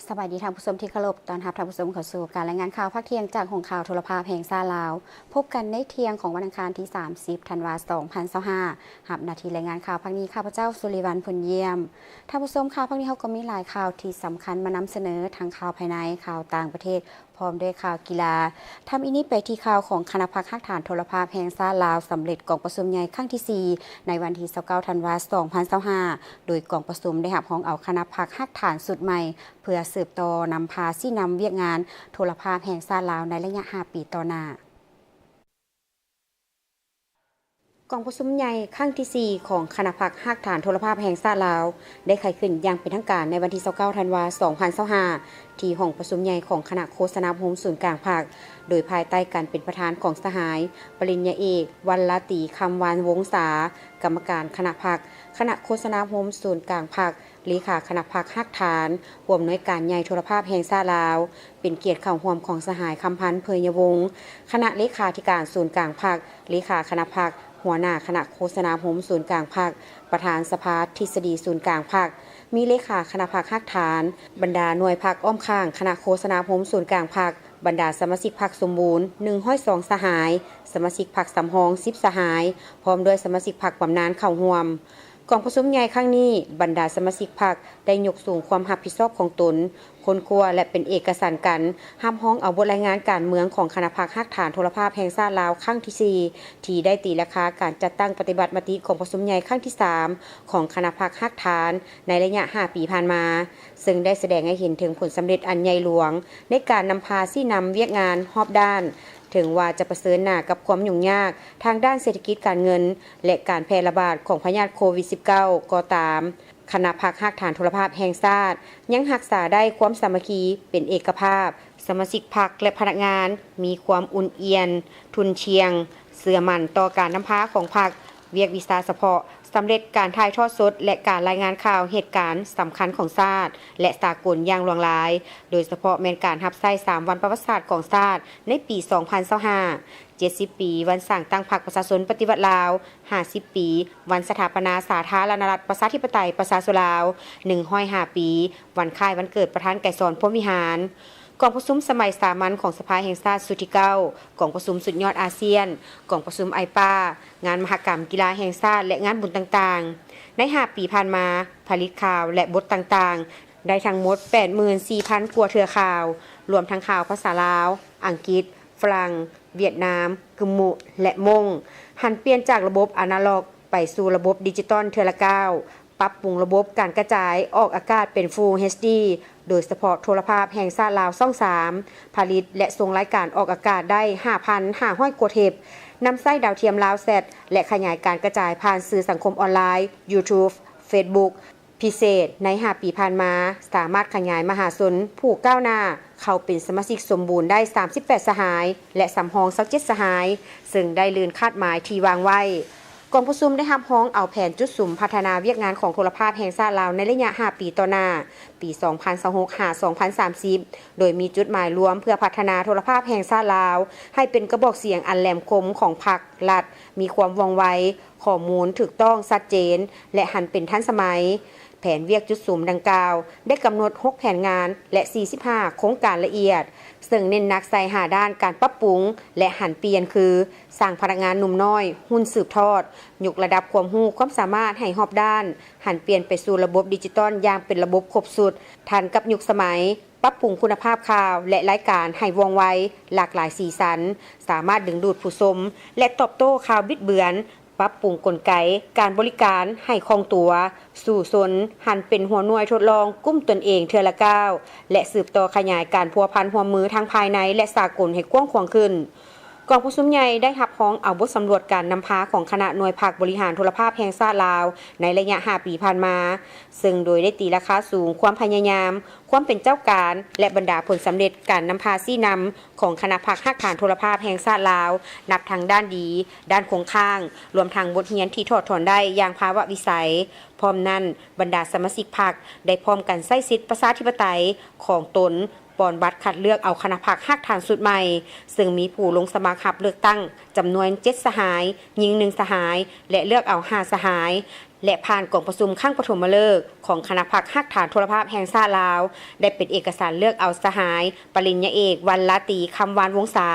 สบายดีท่านผู้ชมที่เคารพตอนรับท่านผู้ชมเข้าสู่การรายงานข่าวภาคเที่ยงจากหงข่าวโทรภาพแห่งซาลาวพบกันในเที่ยงของวันอังคารที่ 30 ธันวาคม 2025หับนาทีรายงานข่าวภาคนี้ข้าพเจ้าสุริวัลย์ พลเยี่ยมท่านผู้ชมข่าวภาคนี้เขาก็มีหลายข่าวที่สำคัญมานำเสนอทั้งข่าวภายในข่าวต่างประเทศพร้อมด้วยข่าวกีฬาทำอีนี้ไปที่ข่าวของคณะพรรคฮักฐานโทรภาพแห่งซาลาวสำเร็จกองประชุมใหญ่ครั้งที่ 4ในวันที่ 29 ธันวาคม 2025โดยกองประชุมได้รับห้องเอาคณะพรรคฮักฐานสุดใหม่เพื่อสืบต่อนำพาซี่นำเวียกงานโทรภาพแห่งซาลาวในระยะ 5 ปีต่อหน้ากองประชุมใหญ่ครั้งที่ 4 ของคณะพรรคฮักฐานโทรภาพแห่งชาติลาวได้ไขขึ้นอย่างเป็นทางการในวันที่ 29 ธันวาคม 2025ที่ห้องประชุมใหญ่ของคณะโฆษณาพรมศูนย์กลางภาคโดยภายใต้การเป็นประธานของสหายปริญญาเอกวรรณตรีคำวานวงศากรรมการคณะพรรคคณะโฆษณาพรมศูนย์กลางภาคเลขาคณะพรรคฮักฐานผู้อำนวยการใหญ่โทรภาพแห่งชาติลาวเป็นเกียรติเข้าร่วมของสหายคำพันธ์เพยยวงศ์คณะเลขาธิการศูนย์กลางภาคเลขาคณะพรรคหัวหน้าคณะโฆษณาพรมศูนย์กลางภาคประธานสภาทฤษฎีศูนย์กลางภาคมีเลขาคณะพรรคฮักฐานบรรดาหน่วยพรรคอ้อมข้างคณะโฆษณาพรมศูนย์กลางภาคบรรดาสมาชิกพรรคสมบูรณ์102สหายสมาชิกพรรคสำรอง10สหายพร้อมด้วยสมาชิกพรรคบำนาญเข้าร่วมกองประชุมใหญ่ครั้งนี้บรรดาสมาชิกพรรคได้ยกสูงความรับผิดชอบของตนคนครัวและเป็นเอกสารกันห้ามห้องเอาบทรายงานการเมืองของคณะพรรคฮักฐานโทรภาพแห่งชาติลาวครั้งที่ 4ที่ได้ตีราคาการจัดตั้งปฏิบัติมติของประชุมใหญ่ครั้งที่ 3ของคณะพรรคฮักฐานในระยะ 5 ปีผ่านมาซึ่งได้แสดงให้เห็นถึงผลสำเร็จอันใหญ่หลวงในการนำพาซี่นำเวียกงานรอบด้านถึงว่าจะประเสริญหน้ากับความยุ่งยากทางด้านเศรษฐกิจการเงินและการแพร่ระบาดของพยาธิโควิด -19 ก็ตามคณะพรรคฮักฐานโทรภาพแห่งชาติยังรักษาได้ความสามัคคีเป็นเอกภาพสมาชิกพรรคและพนักงานมีความอุ่นเอียนทุนเชียงเสื่อมั่นต่อการนำพาของพรรคเวียกวิชาเฉพาะสำเร็จการถ่ายทอดสดและการรายงานข่าวเหตุการณ์สำคัญของชาติและสากลอย่างหลวงหลายโดยเฉพาะแม้นการรับใช้3วันประวัติศาสตร์ของชาติในปี 2025 70 ปีวันสร้างตั้งพรรคประชาชนปฏิวัติลาว50 ปีวันสถาปนาสาธารณรัฐประชาธิปไตยประชาชนลาว105 ปีวันคล้ายวันเกิดประธานไกรสอนพรหมวิหารกองประชุมสมัยสามัญของสภาแห่งชาติสุดที่9กองประชุมสุดยอดอาเซียนกองประชุมไอปางานมหกรรมกีฬาแห่งชาติและงานบุญต่างๆใน5 ปีผ่านมาผลิตข่าวและบทต่างๆได้ทั้งหมด 84,000 กว่าเทื่อข่าวรวมทั้งข่าวภาษาลาวอังกฤษฝรั่งเวียดนามกึมมุและมงหันเปลี่ยนจากระบบอนาล็อกไปสู่ระบบดิจิตอลเทื่อละก้าวปรับปรุงระบบการกระจายออกอากาศเป็น Full HD โดยเฉพาะโทรภาพแห่งชาติลาวช่อง 3ผลิตและส่งรายการออกอากาศได้ 5,500 กว่าเทปนำไส้ดาวเทียมลาวแซดและขยายการกระจายผ่านสื่อสังคมออนไลน์ YouTube Facebook พิเศษใน5 ปีผ่านมาสามารถขยายมหาชนผู้ก้าวหน้าเข้าเป็นสมาชิกสมบูรณ์ได้38สหายและสำรอง27สหายซึ่งได้ลื่นคาดหมายที่วางไว้กองประชุมได้รับร้องเอาแผนจุดสุ่มพัฒนาเวียกงานของโทรภาพแห่งชาติลาวในระยะ 5 ปีต่อหน้าปี 2026-2030 โดยมีจุดหมายรวมเพื่อพัฒนาโทรภาพแห่งชาติลาวให้เป็นกระบอกเสียงอันแหลมคมของพรรครัฐมีความว่องไวข้อมูลถูกต้องชัดเจนและหันเป็นทันสมัยแผนเวียกจุดสุ่มดังกล่าวได้กำหนด6แผนงานและ45โครงการละเอียดซึ่งเน้นหนักใส่5ด้านการปรับปรุงและหันเปลี่ยนคือสร้างพนักงานหนุ่มน้อยหุ้นสืบทอดยกระดับความรู้ความสามารถให้รอบด้านหันเปลี่ยนไปสู่ระบบดิจิตอลอย่างเป็นระบบครบสุดทันกับยุคสมัยปรับปรุงคุณภาพข่าวและรายการให้ว่องไวหลากหลายสีสันสามารถดึงดูดผู้ชมและตอบโต้ข่าวบิดเบือนปรับปรุงกลไกการบริการให้คล่องตัวสู่สนหันเป็นหัวหน่วยทดลองกุ้มตนเองเทื่อละก้าวและสืบต่อขยายการพัวพันหัวมือทั้งภายในและสากลให้กว้างขวางขึ้นกองประชุมใหญ่ได้รับร้องเอาบทสำรวจการนำพาของคณะหน่วยภาคบริหารโทรภาพแห่งชาติลาวในระยะ 5 ปีผ่านมาซึ่งโดยได้ตีราคาสูงความพยายามความเป็นเจ้าการและบรรดาผลสำเร็จการนำพาซี่นำของคณะพรรคฮักฐานโทรภาพแห่งชาติลาวนับทั้งด้านดีด้านคงข้างรวมทั้งบทเรียนที่ถอดถอนได้อย่างภาวะวิสัยพร้อมนั้นบรรดาสมาชิกพรรคได้พร้อมกันใช้สิทธิประชาธิปไตยของตนปอนบัตรคัดเลือกเอาคณะพรรคฮักฐานสุดใหม่ซึ่งมีผู้ลงสมัครรับเลือกตั้งจำนวน7สหายยิง1สหายและเลือกเอา5สหาย และผ่านกองประชุมครั้งปฐมฤกษ์ของคณะพรรคฮักฐานโทรภาพแห่งชาติลาวได้เป็นเอกสารเลือกเอาสหายปริญญาเอกวรรณลาตรีคำวานวงศา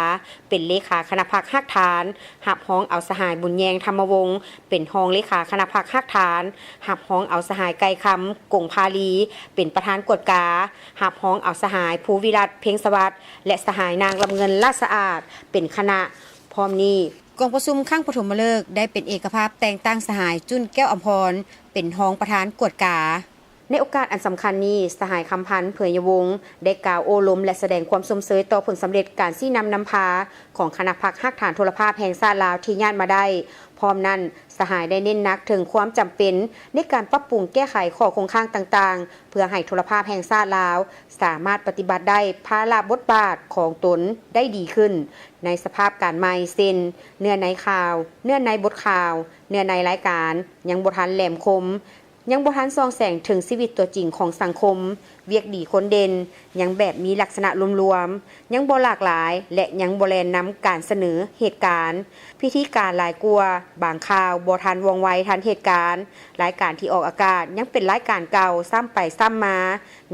เป็นเลขาคณะพรรคฮักฐานหับฮ้องเอาสหายบุญแยงธรรมวงศ์เป็นรองเลขาคณะพรรคฮักฐานหับฮ้องเอาสหายไก่คำกงพาลีเป็นประธานกวดกาหับฮ้องเอาสหายภูวิรัตเพ็งสวัสดิ์และสหายนางลำเงินลาดสะอาดเป็นคณะพร้อมนี้กองประชุมครั้งปฐมฤกษ์ได้เป็นเอกภาพแต่งตั้งสหายจุนแก้วอำพรเป็นรองประธานกวดกาในโอกาสอันสำคัญนี้สหายคำพันธ์เผยยวงศ์ได้กล่าวโอลมและแสดงความสมเสยต่อผลสำเร็จการซี่นำพาของคณะพรรคฮักฐานโทรภาพแห่งชาติลาวที่ญาติมาได้พร้อมนั้นสหายได้เน้นหนักถึงความจำเป็นในการปรับปรุงแก้ไขข้อคงค้างต่างๆเพื่อให้โทรภาพแห่งชาติลาวสามารถปฏิบัติได้ภาระบทบาทของตนได้ดีขึ้นในสภาพการใหม่เช่นเนื้อในข่าวเนื้อในบทข่าวเนื้อในรายการยังบ่ทันแหลมคมยังบ่ทันส่องแสงถึงชีวิตตัวจริงของสังคมเวียกดีคนเด่นยังแบบมีลักษณะรวมๆยังบ่หลากหลายและยังบ่แลนนำการเสนอเหตุการณ์พิธีการหลายกลัวบางข่าวบ่ทันว่องไวทันเหตุการณ์รายการที่ออกอากาศยังเป็นรายการเก่าซ้ำไปซ้ำมา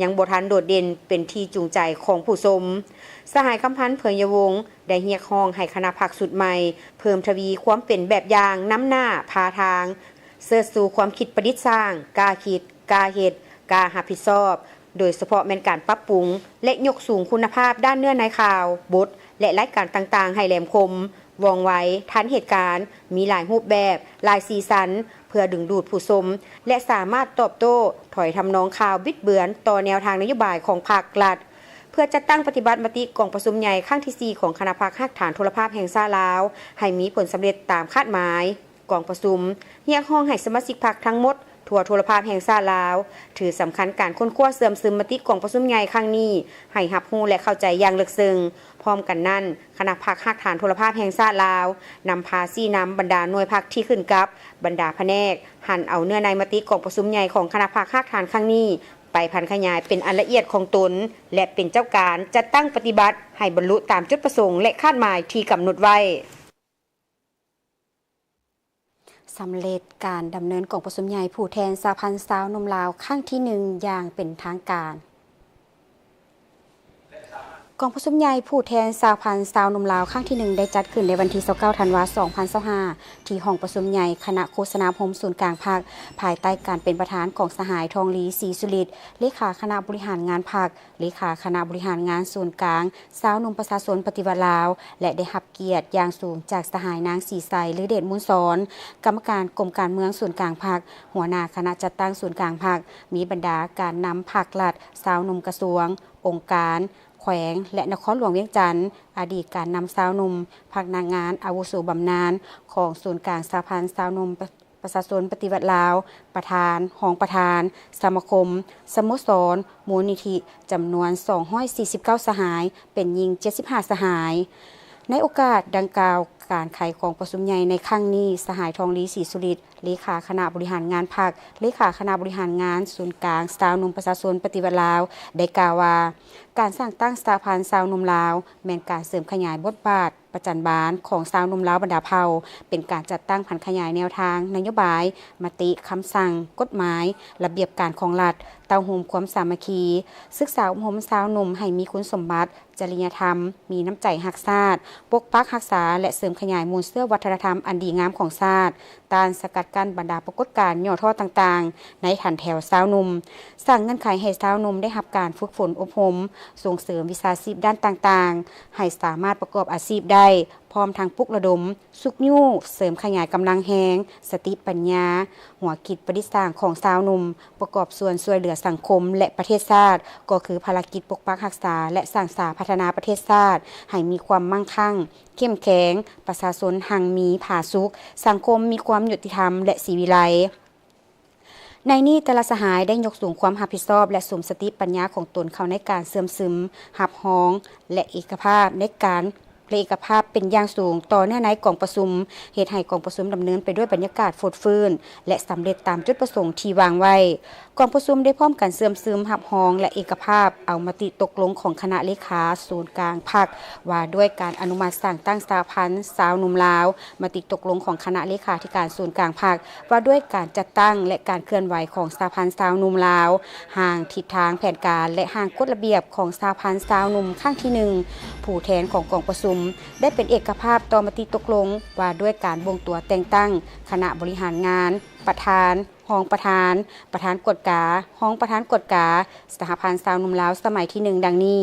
ยังบ่ทันโดดเด่นเป็นที่จูงใจของผู้ชมสหายคำพันธ์เผยยวงศ์ได้เรียกร้องให้คณะพรรคสุดใหม่เพิ่มทวีความเป็นแบบอย่างน้ำหน้าพาทางเสิร์ชสู่ความคิดประดิษฐ์สร้างกล้าคิดกล้าเฮ็ดกล้ารับผิดชอบโดยเฉพาะแม่นการปรับปรุงและยกสูงคุณภาพด้านเนื้อในข่าวบทและรายการต่างๆให้แหลมคมว่องไวทันเหตุการณ์มีหลายรูปแบบหลายสีสันเพื่อดึงดูดผู้ชมและสามารถตอบโต้ถอยทำนองข่าวบิดเบือนต่อแนวทางนโยบายของพรรครัฐเพื่อจัดตั้งปฏิบัติมติกองประชุมใหญ่ครั้งที่4ของคณะพรรคฮักฐานโทรภาพแห่งชาติลาวให้มีผลสำเร็จตามคาดหมายกองประชุมเรียกร้องให้สมาชิกพรรคทั้งหมดทั่วโทรภาพแห่งชาติลาวถือสำคัญการค้นคว้าเสื่อมซึมมติกองประชุมใหญ่ครั้งนี้ให้รับรู้และเข้าใจอย่างลึกซึ้งพร้อมกันนั้นคณะพรรคฮักฐานโทรภาพแห่งชาติลาวนำพาซี่น้ำบรรดาหน่วยพรรคที่ขึ้นกับบรรดาแผนกหันเอาเนื้อในมติกองประชุมใหญ่ของคณะพรรคฮักฐานครั้งนี้ไปพันขยายเป็นอันละเอียดของตนและเป็นเจ้าการจัดตั้งปฏิบัติให้บรรลุตามจุดประสงค์และคาดหมายที่กำหนดไว้สำเร็จการดำเนินกองประชุมใหญ่ผู้แทนสหพันธ์สาวนมลาวครั้งที่1อย่างเป็นทางการกองประชุมใหญ่ผู้แทนสหพันธ์สาวนมลาวครั้งที่1ได้จัดขึ้นในวันที่29ธันวาคม2025ที่ห้องประชุมใหญ่คณะโฆษณาพรมศูนย์กลางพรรคภายใต้การเป็นประธานของสหายทองลีศรีสุริตเลขาคณะบริหารงานพรรคเลขาคณะบริหารงานศูนย์กลางสาวนมประชาชนปฏิวัติลาวและได้รับเกียรติอย่างสูงจากสหายนางศรีใสหรือเดชมูลสอนกรรมการกรมการเมืองศูนย์กลางพรรคหัวหน้าคณะจัดตั้งศูนย์กลางพรรคมีบรรดาการนำพรรครัฐสาวนมกระทรวงองค์การแขวงและนครหลวงเวียงจันทร์อดีตการนำสาวหนุ่มพรรคนางงานอาวุโสบำนาญของศูนย์กลางสหพันธ์สาวนมประชาชนปฏิวัติลาวประธานรองประธานสมาคมสโมสรมูลนิธิจำนวน249สหายเป็นหญิง75สหายในโอกาสดังกล่าวการไขของประชุมใหญ่ในครั้งนี้สหายทองลีศรีสุริตเลขาคณะบริหารงานพรรคเลขาคณะบริหารงานศูนย์กลางสาวนมประชาชนปฏิวัติลาวได้กล่าวว่าการสร้างตั้งสหพันธ์สาวนมลาวแม้นการเสริมขยายบทบาทประจันบานของสาวนมลาวบรรดาเผ่าเป็นการจัดตั้งผันขยายแนวทางนโยบายมติคำสั่งกฎหมายระเบียบการของรัฐเต้าหูมความสามัคคีศึกษาอบรมสาวนมให้มีคุณสมบัติจริยธรรมมีน้ำใจรักชาติปกปักรักษาและเสริมขยายมูลเสื้อวัฒนธรรมอันดีงามของชาติต้านสกัดกั้นบรรดาปรากฏการณ์ย่อท่อต่างๆในฐานแถวสาวนมสร้างเงื่อนไขให้สาวนมได้รับการฝึกฝนอบรมส่งเสริมวิชาชีพด้านต่างๆให้สามารถประกอบอาชีพได้พร้อมทางปลุกระดมสุกยู่เสริมขยายกำลังแหงสติปัญญาหัวคิดประดิษฐ์สร้างของสาวหนุ่มประกอบส่วนช่วยเหลือสังคมและประเทศชาติก็คือภารกิจปกปักรักษาและสร้างสรรค์พัฒนาประเทศชาติให้มีความมั่งคั่งเข้มแข็งประชาชนหังมีผาสุขสังคมมีความยุติธรรมและศรีวิไลในนี้แต่ละสหายได้ยกสูงความรับผิดชอบและสมสติปัญญาของตนเข้าในการเสื่อมซึมหับห้องและเอกภาพในการ และเอกภาพเป็นอย่างสูงต่อเนื่องในกองประชุมเหตุให้กองประชุมดำเนินไปด้วยบรรยากาศโฟดฟื้นและสำเร็จตามจุดประสงค์ที่วางไว้กองประชุมได้พร้อมกันเสื่อมซึมหับหองและเอกภาพเอามติตกลงของคณะเลขาศูนย์กลางพรรคว่าด้วยการอนุมัติสั่งตั้งสหพันธ์สาวหนุ่มลาวมติตกลงของคณะเลขาธิการศูนย์กลางพรรคว่าด้วยการจัดตั้งและการเคลื่อนไหวของสหพันธ์สาวหนุ่มลาวห่างทิศทางแผนการและห่างกฎระเบียบของสหพันธ์สาวหนุ่มข้างที่1ผู้แทนของกองประชุมได้เป็นเอกภาพต่อมติตกลงว่าด้วยการบ่งตัวแต่งตั้งคณะบริหารงานประธานรองประธานประธานกฎการองประธานกฎกาสหพันธ์สาวหนุ่มลาวสมัยที่1ดังนี้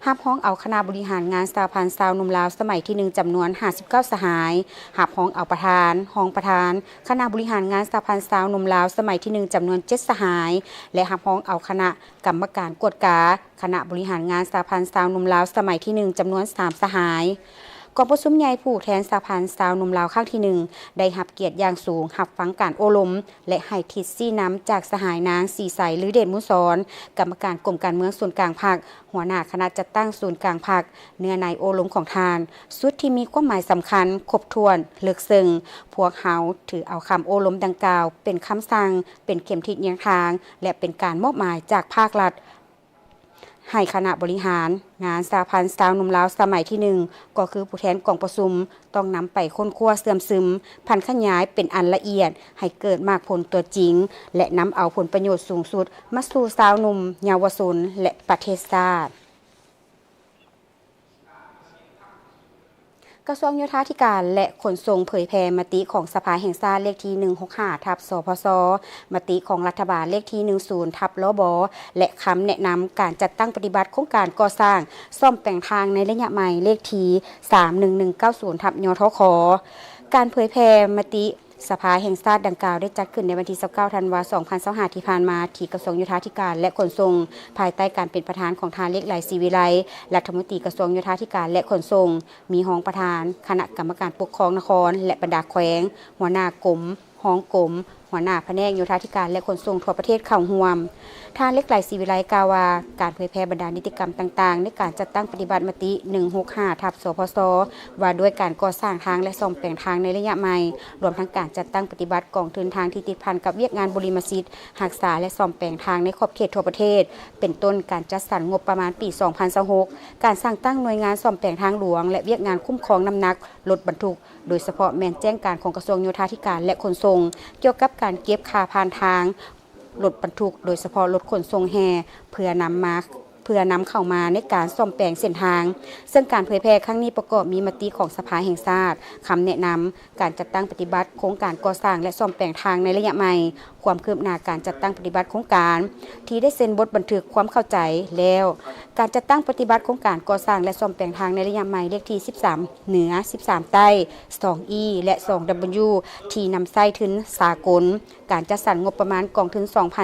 หับห้องเอาคณะบริหารงานสหพันธ์สาวหนุ่มลาวสมัยที่1จำนวน59สหายหับห้องเอาประธานรองประธานคณะบริหารงานสหพันธ์สาวหนุ่มลาวสมัยที่1จำนวน7สหายและหับห้องเอาคณะกรรมการกฎกาคณะบริหารงานสหพันธ์สาวหนุ่มลาวสมัยที่1จำนวน3สหายกองประชุมใหญ่ผู้แทนสหพันธ์สาวหนุ่มลาวข้างที่1ได้รับเกียรติอย่างสูงรับฟังการโอลมและให้ทิศซี่น้ำจากสหายนางสีใสหรือเดชมุสรกรรมการกรมการเมืองส่วนกลางพรรคหัวหน้าคณะจัดตั้งศูนย์กลางพรรคเนื้อในโอลมของทานสุดที่มีความหมายสำคัญครบถ้วนลึกซึ้งพวกเขาถือเอาคำโอลมดังกล่าวเป็นคำสั่งเป็นเข็มทิศเยียงทางและเป็นการมอบหมายจากภาครัฐให้คณะบริหารงานสหพันธ์สาวหนุ่มลาวสมัยที่1ก็คือผู้แทนกองประชุมต้องนำไปค้นคว้าเสื่อมซึมพันขยายเป็นอันละเอียดให้เกิดมากผลตัวจริงและนำเอาผลประโยชน์สูงสุดมาสู่สาวหนุ่มเยาวชนและประเทศชาติกระทรวงโยธาธิการและขนส่งเผยแพร่มติของสภาแห่งชาติเลขที่165/สพสมติของรัฐบาลเลขที่10/ลบและคำแนะนำการจัดตั้งปฏิบัติโครงการก่อสร้างซ่อมแปลงทางในระยะใหม่เลขที่31190/ยทคการเผยแพร่มติสภาแห่งชาติดังกล่าวได้จัดขึ้นในวันที่29ธันวาคม2025ที่ผ่านมาที่กระทรวงโยธาธิการและขนส่งภายใต้การเป็นประธานของทานเล็กไหลศรีวิไลรัฐมนตรีกระทรวงโยธาธิการและขนส่งมีรองประธานคณะกรรมการปกครองนครและบรรดาแขวงหัวหน้ากรมรองกรมหัวหน้าแผนกโยธาธิการและขนส่งทั่วประเทศเข้าร่วมทานเล็กไหลศรีวิไลกล่าวว่าการเผยแพร่บรรดานิติกรรมต่างๆในการจัดตั้งปฏิบัติมติ165/สพสว่าด้วยการก่อสร้างทางและซ่อมแปลงทางในระยะใหม่รวมทั้งการจัดตั้งปฏิบัติกองทุนทางที่ติดพันกับเวียกงานบริมสิทธิ์รักษาและซ่อมแปลงทางในขอบเขตทั่วประเทศเป็นต้นการจัดสรรงบประมาณปี2026การสร้างตั้งหน่วยงานซ่อมแปลงทางหลวงและเวียกงานคุ้มครองน้ำหนักรถบรรทุกโดยเฉพาะแม่นแจ้งการของกระทรวงโยธาธิการและขนส่งเกี่ยวกับการเก็บค่าผ่านทางรถบรรทุกโดยเฉพาะรถขนส่งแห่เพื่อนำเข้ามาในการซ่อมแปลงเส้นทางซึ่งการเผยแพร่ครั้งนี้ประกอบมีมติของสภาแห่งชาติคำแนะนำการจัดตั้งปฏิบัติโครงการก่อสร้างและซ่อมแปลงทางในระยะใหม่ความคืบหน้าการจัดตั้งปฏิบัติโครงการที่ได้เซ็นบทบันทึกความเข้าใจแล้วการจัดตั้งปฏิบัติโครงการก่อสร้างและซ่อมแปลงทางในระยะใหม่เลขที่13เหนือ13ใต้2E และ 2W ที่นำไส้ทุนสากลการจัดสรรงบประมาณกองทุน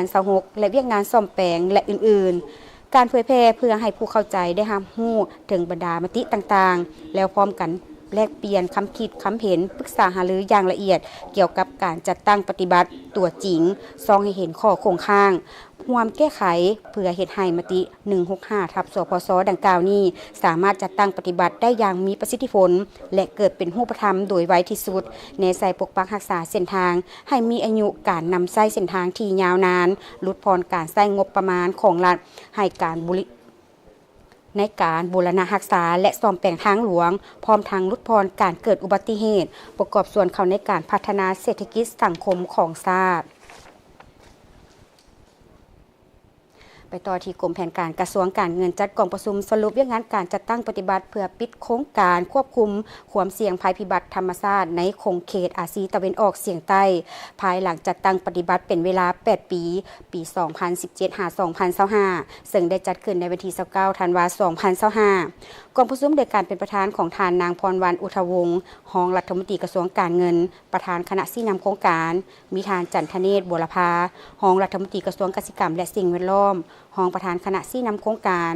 2026และเวียกงานซ่อมแปลงและอื่นๆการเผยแพร่เพื่อให้ผู้เข้าใจได้รับรู้ถึงบรรดามติต่างๆแล้วพร้อมกันแลกเปลี่ยนคำคิดคำเห็นปรึกษาหารืออย่างละเอียดเกี่ยวกับการจัดตั้งปฏิบัติตัวจริงซ่องให้เห็นข้อคงข้างร่วมแก้ไขเพื่อเฮ็ดให้มติ165/สพสดังกล่าวนี้สามารถจัดตั้งปฏิบัติได้อย่างมีประสิทธิผลและเกิดเป็นรูปธรรมโดยไวที่สุดในใส่ปกปักรักษาเส้นทางให้มีอายุการนำใช้เส้นทางที่ยาวนานลดพรการใช้งบประมาณของรัฐให้ในการบูรณะรักษาและซ่อมแปลงทางหลวงพร้อมทางลดพรการเกิดอุบัติเหตุประกอบส่วนเข้าในการพัฒนาเศรษฐกิจสังคมของชาติไปต่อที่กรมแผนการกระทรวงการเงินจัดกองประชุมสรุปเรื่องงานการจัดตั้งปฏิบัติเพื่อปิดโครงการควบคุมความเสี่ยงภัยพิบัติธรรมชาติในคงเขตอาซีตะวันออกเฉียงใต้ภายหลังจัดตั้งปฏิบัติเป็นเวลา8ปี 2017-2025 ซึ่งได้จัดขึ้นในวันที่29ธันวาคม2025กองประชุมโดยการเป็นประธานของทานนางพรวรรณอุทวงศ์รองรัฐมนตรีกระทรวงการเงินประธานคณะชี้นำโครงการมีทานจันทเนศบัวลภารองรัฐมนตรีกระทรวงเกษตรกรรมและสิ่งแวดล้อมรองประธานคณะชี้นำโครงการ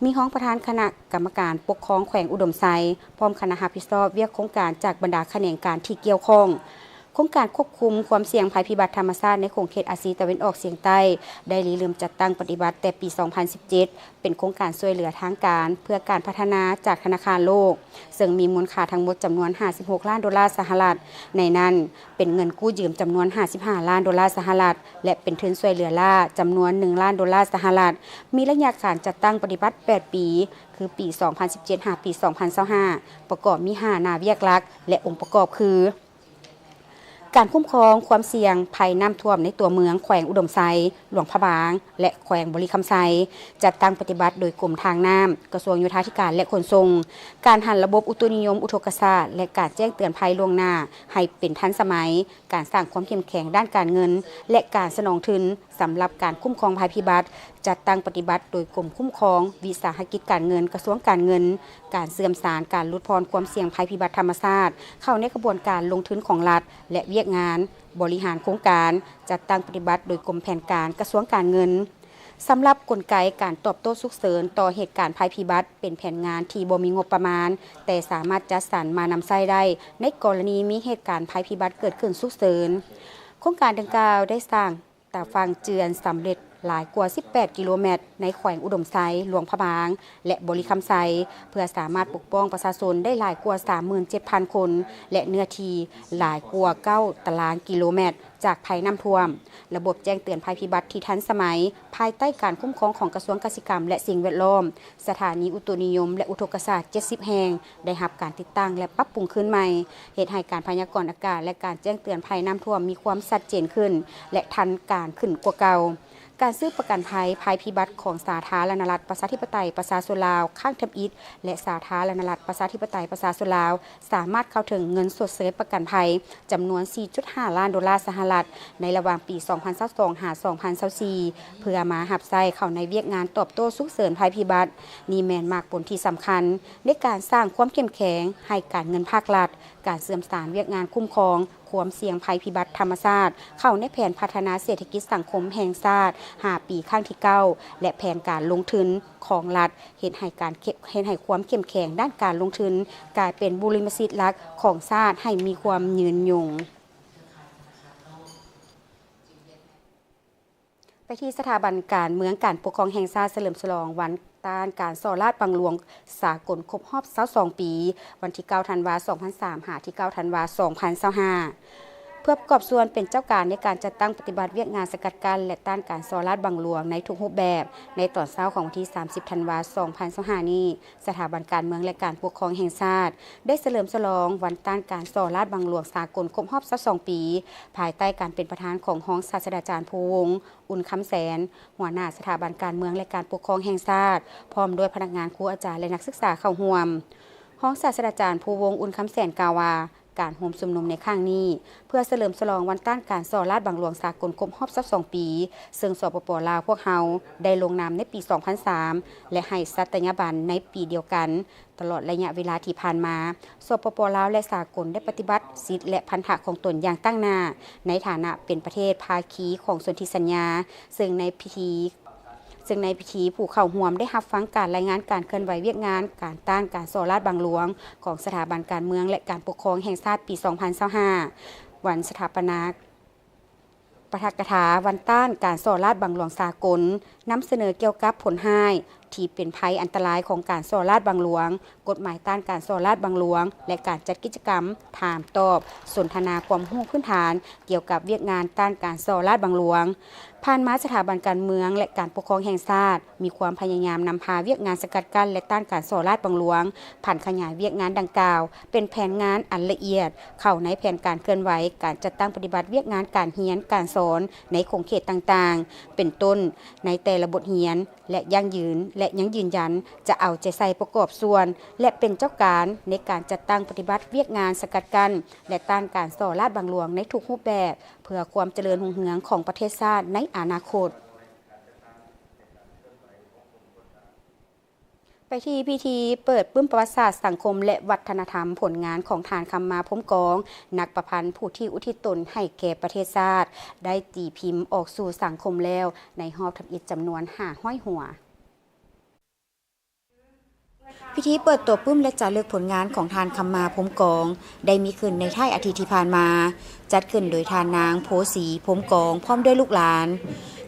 มีรองประธานคณะกรรมการปกครองแขวงอุดมไซพร้อมคณะรับผิดชอบเวียกโครงการจากบรรดาแขนงการที่เกี่ยวข้อง โครงการควบคุมความเสี่ยงภัยพิบัติธรรมชาติในโขงเขตอาซีตะวันออกเฉียงใต้ได้ริเริ่มจัดตั้งปฏิบัติแต่ปี 2017 เป็นโครงการช่วยเหลือทางการเพื่อการพัฒนาจากธนาคารโลกซึ่งมีมูลค่าทั้งหมดจำนวน56ล้านดอลลาร์สหรัฐในนั้นเป็นเงินกู้ยืมจำนวน55ล้านดอลลาร์สหรัฐและเป็นทุนช่วยเหลือล่าจำนวน1ล้านดอลลาร์สหรัฐมีระยะการจัดตั้งปฏิบัติ8ปีคือปี 2017 หาปี 2025 ประกอบมี5หน้าเวียกหลักและองค์ประกอบคือการคุ้มครองความเสี่ยงภัยน้ำท่วมในตัวเมืองแขวงอุดมไซหลวงพระบางและแขวงบริคำไซจัดตั้งปฏิบัติโดยกรมทางน้ำกระทรวงโยธาธิการและขนส่งการหันระบบอุตุนิยมอุทกศาสตร์และการแจ้งเตือนภัยล่วงหน้าให้เป็นทันสมัยการสร้างความเข้มแข็งด้านการเงินและการสนองทุนสำหรับการคุ้มครองภัยพิบัติจัดตั้งปฏิบัติโดยกรมคุ้มครองวิสาหกิจการเงินกระทรวงการเงินการเสื่อมสารการลดพรความเสี่ยงภัยพิบัติธรรมชาติเข้าในกระบวนการลงทุนของรัฐและเวียกงานบริหารโครงการจัดตั้งปฏิบัติโดยกรมแผนการกระทรวงการเงินสำหรับกลไกการตอบโต้ฉุกเฉินต่อเหตุการณ์ภัยพิบัติเป็นแผนงานที่บ่มีงบประมาณแต่สามารถจัดสรรมานำใช้ได้ในกรณีมีเหตุการณ์ภัยพิบัติเกิดขึ้นฉุกเฉินโครงการดังกล่าวได้สร้างตาฟังเจือนสำเร็จหลายกว่า 18 กิโลเมตรในแขวงอุดมไซหลวงพระบางและบริคำไซเพื่อสามารถปกป้องประชาชนได้หลายกว่า 37,000 คนและเนื้อที่หลายกว่า9ตารางกิโลเมตรจากภัยน้ำท่วมระบบแจ้งเตือนภัยพิบัติที่ทันสมัยภายใต้การคุ้มครองของกระทรวงเกษตรกรรมและสิ่งแวดล้อมสถานีอุตุนิยมและอุทกศาสตร์70 แห่งได้รับการติดตั้งและปรับปรุงขึ้นใหม่เหตุให้การพยากรณ์อากาศและการแจ้งเตือนภัยน้ำท่วมมีความชัดเจนขึ้นและทันการขึ้นกว่าเก่าการซื้อประกันภัยพิบัติของสาธารณรัฐประชาธิปไตยประชาชนลาวข้างทำอิฐและสาธารณรัฐประชาธิปไตยประชาชนลาวสามารถเข้าถึงเงินสดเสริมประกันภัยจำนวน 4.5 ล้านดอลลาร์สหรัฐในระหว่างปี 2022 หา 2024 เพื่อมาหับไส้เข้าในเวียกงานตอบโต้ฉุกเฉินภัยพิบัตินี่แม่นมากผลที่สำคัญในการสร้างความเข้มแข็งให้การเงินภาครัฐการเสริมสร้างเวียกงานคุ้มครองความเสี่ยงภัยพิบัติธรรมชาติเข้าในแผนพัฒนาเศรษฐกิจสังคมแห่งชาติ5 ปีครั้งที่ 9 และแผนการลงทุนของรัฐเห็นให้ความเข้มแข็งด้านการลงทุนกลายเป็นบุริมสิทธิ์หลักของชาติให้มีความยืนยงไปที่สถาบันการเมืองการปกครองแห่งชาติเฉลิมฉลองวันต้านการส่อราษฎร์บังหลวงสากลครบรอบ22 ปีวันที่ 9 ธันวาคม 2003 หาที่ 9 ธันวาคม 2025เพื่อประกอบส่วนเป็นเจ้าการในการจัดตั้งปฏิบัติเวียกงานสกัดกั้นและต้านการส่อราษฎร์บังหลวงในทุกรูปแบบในตอนเช้าของวันที่ 30 ธันวาคม 2025 นี้สถาบันการเมืองและการปกครองแห่งชาติได้เฉลิมฉลองวันต้านการส่อราษฎร์บังหลวงสากลครบรอบ22 ปีภายใต้การเป็นประธานของรองศาสตราจารย์ภูวงศ์อุ่นคำแสนหัวหน้าสถาบันการเมืองและการปกครองแห่งชาติพร้อมด้วยพนักงานครูอาจารย์และนักศึกษาเข้าร่วมรองศาสตราจารย์ภูวงศ์อุ่นคำแสนกล่าวว่าการโฮมชุมนุมในครั้งนี้เพื่อเฉลิมฉลองวันต้านการส่อราษฎร์บังหลวงสากลครบรอบ22 ปีซึ่งสปป.ลาวพวกเฮาได้ลงนามในปี 2003 และให้สัตยาบันในปีเดียวกันตลอดระยะเวลาที่ผ่านมาสปป.ลาวและสากลได้ปฏิบัติสิทธิและพันธะของตนอย่างตั้งหน้าในฐานะเป็นประเทศภาคีของสนธิสัญญาซึ่งในพิธีผู้เข้าร่วมได้รับฟังการรายงานการเคลื่อนไหวเวียกงานการต้านการส่อราษฎร์บังหลวงของสถาบันการเมืองและการปกครองแห่งชาติปี 2025 วันสถาปนาปาฐกถาวันต้านการส่อราษฎร์บังหลวงสากลนำเสนอเกี่ยวกับผลร้ายที่เป็นภัยอันตรายของการส่อราษฎร์บังหลวงกฎหมายต้านการส่อราษฎร์บังหลวงและการจัดกิจกรรมถามตอบสนทนาความรู้พื้นฐานเกี่ยวกับเวียกงานต้านการส่อราษฎร์บังหลวงผ่านมาสถาบันการเมืองและการปกครองแห่งชาติมีความพยายามนำพาเวียกงานสกัดกั้นและต้านการส่อราษฎร์บังหลวงผ่านขยายเวียกงานดังกล่าวเป็นแผนงานอันละเอียดเข้าในแผนการเคลื่อนไหวการจัดตั้งปฏิบัติเวียกงานการเรียนการสอนในโครงเขตต่างๆเป็นต้นในแต่ละบทเรียนและยังยืนยันจะเอาใจใส่ประกอบส่วนและเป็นเจ้าการในการจัดตั้งปฏิบัติเวียกงานสกัดกั้นและต้านการส่อราษฎร์บังหลวงในทุกรูปแบบเพื่อความเจริญรุ่งเรืองของประเทศชาติในอนาคตไปที่พิธีเปิดปึ้มประวัติศาสตร์สังคมและวัฒนธรรมผลงานของฐานคำมาพรมกองนักประพันธ์ผู้ที่อุทิศตนให้แก่ประเทศชาติได้ตีพิมพ์ออกสู่สังคมแล้วในหอบทำอิฐจำนวน500 หัว พิธีเปิดตัวปื้มและจารึกผลงานของทานคำมาพรมกองได้มีขึ้นในท้ายอาทิตย์ที่ผ่านมาจัดขึ้นโดยทานนางโพสีพรมกองพร้อมด้วยลูกหลาน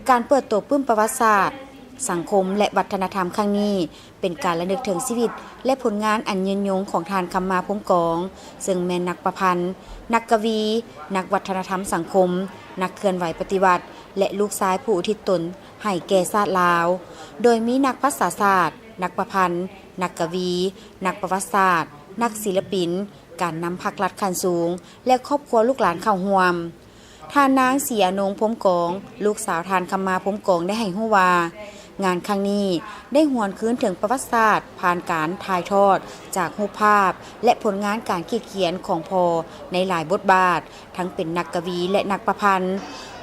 การเปิดตัวปื้มประวัติศาสตร์สังคมและวัฒนธรรมครั้งนี้เป็นการระลึกถึงชีวิตและผลงานอันยืนยงของทานคำมาพรมกองซึ่งแม่นักประพันธ์นักกวีนักวัฒนธรรมสังคมนักเคลื่อนไหวปฏิวัติและลูกชายผู้อุทิศตนให้แก่ชาติลาวโดยมีนักภาษาศาสตร์นักประพันธ์นักกวีนักประวัติศาสตร์นักศิลปินการนำพักรัฐขั้นสูงและครอบครัวลูกหลานเข้าร่วมทานนางศรีอนงพรมกองลูกสาวทานคำมาพรมกองได้ให้ฮู้ว่างานครั้งนี้ได้หวนคืนถึงประวัติศาสตร์ผ่านการถ่ายทอดจากรูปภาพและผลงานการเขียนของพ่อในหลายบทบาททั้งเป็นนักกวีและนักประพันธ์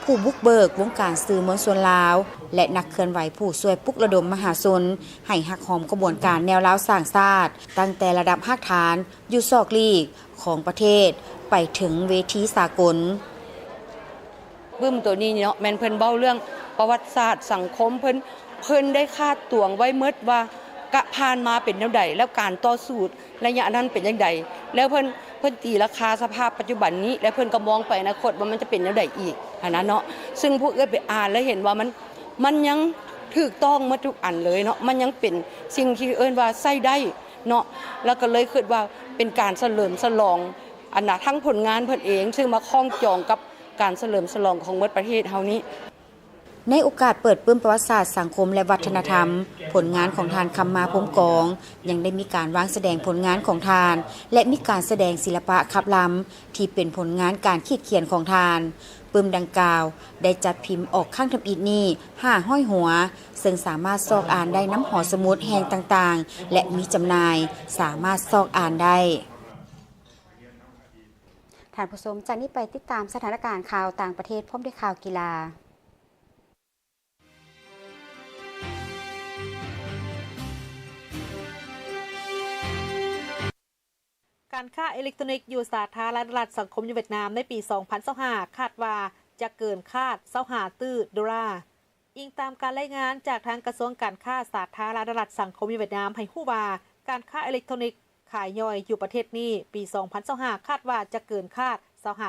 ผู้บุกเบิกวงการสื่อมวลชนลาวและนักเคลื่อนไหวผู้ช่วยปลุกระดมมหาชนให้หักหอมกระบวนการแนวลาวสร้างชาติตั้งแต่ระดับรากฐานอยู่ซอกลีกของประเทศไปถึงเวทีสากลบึ้มตัวนี้เนาะแม่นเพิ่นเบ้าเรื่องประวัติศาสตร์สังคมเพิ่นได้คาดตวงไว้เมดว่ากะผ่านมาเป็นแนวใดแล้วการต่อสู้ระยะนั้นเป็นจังไดแล้วเพิ่นตีราคาสภาพปัจจุบันนี้และเพิ่นก็มองไปอนาคตว่ามันจะเป็นแนวใดอีกอันนั้นเนาะซึ่งผู้อื่นไปอ่านแล้วเห็นว่ามันยังถูกต้องหมดทุกอันเลยเนาะมันยังเป็นสิ่งที่เอิ้นว่าใช้ได้เนาะแล้วก็เลยคิดว่าเป็นการเฉลิมฉลองอันน่ะทั้งผลงานเพิ่นเองซึ่งมาคล้องจองกับการเฉลิมฉลองของหมดประเทศเฮานี้ในโอกาสเปิดปื้มประวัติศาสตร์สังคมและวัฒนธรรมผลงานของทานคำมาพรมกองยังได้มีการวางแสดงผลงานของทานและมีการแสดงศิลปะขับล้ำที่เป็นผลงานการเขียนของทานปื้มดังกล่าวได้จัดพิมพ์ออกข้างทำอิฐนี้5ห้อยหัวซึ่งสามารถซอกอ่านได้น้ำหอสมุดแห่งต่างๆและมีจำหน่ายสามารถซอกอ่านได้ท่านผู้ชมจากนี้ไปติดตามสถานการณ์ข่าวต่างประเทศพร้อมด้วยข่าวกีฬาการค้าอิเล็กทรอนิกส์อยู่สาธารณรัฐสังคมเวียดนามในปี 2025 คาดว่าจะเกินคาด25ตื้อดอลลาร์อิงตามการรายงานจากทางกระทรวงการค้าสาธารณรัฐสังคมเวียดนามให้ฮู้ว่าการค้าอิเล็กทรอนิกส์ขายย่อยอยู่ประเทศนี้ปี 2025 คาดว่าจะเกินคาด25